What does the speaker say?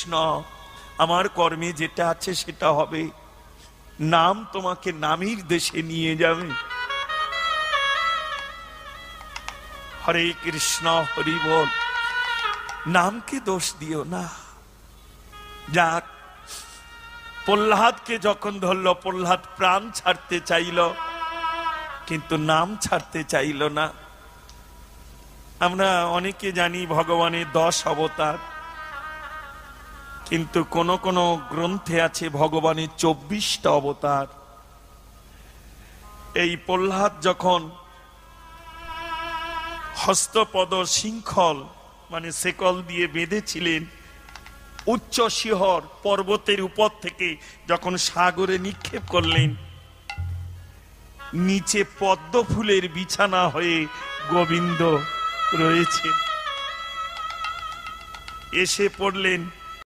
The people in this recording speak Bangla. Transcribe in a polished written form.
কৃষ্ণ, আমার কর্মে যেটা আছে সেটা হবে, নাম তোমাকে নামের দেশে নিয়ে যাবে। হরে কৃষ্ণ হরি বল, নামকে দোষ দিও না। যাক, প্রহ্লাদকে যখন ধরল, প্রহ্লাদ প্রাণ ছাড়তে চাইল, কিন্তু নাম ছাড়তে চাইল না। আমরা অনেকে জানি ভগবানের 10 অবতার, কিন্তু কোন কোন গ্রন্থে আছে ভগবানের 24টা অবতার। এই প্রহ্লাদ যখন হস্তপদ শৃঙ্খল মানে শেকল দিয়ে বেঁধেছিলেন, উচ্চ শিহর পর্বতের উপর থেকে যখন সাগরে নিক্ষেপ করলেন, নিচে পদ্ম ফুলের বিছানা হয়ে গোবিন্দ রয়েছেন। এসে পড়লেন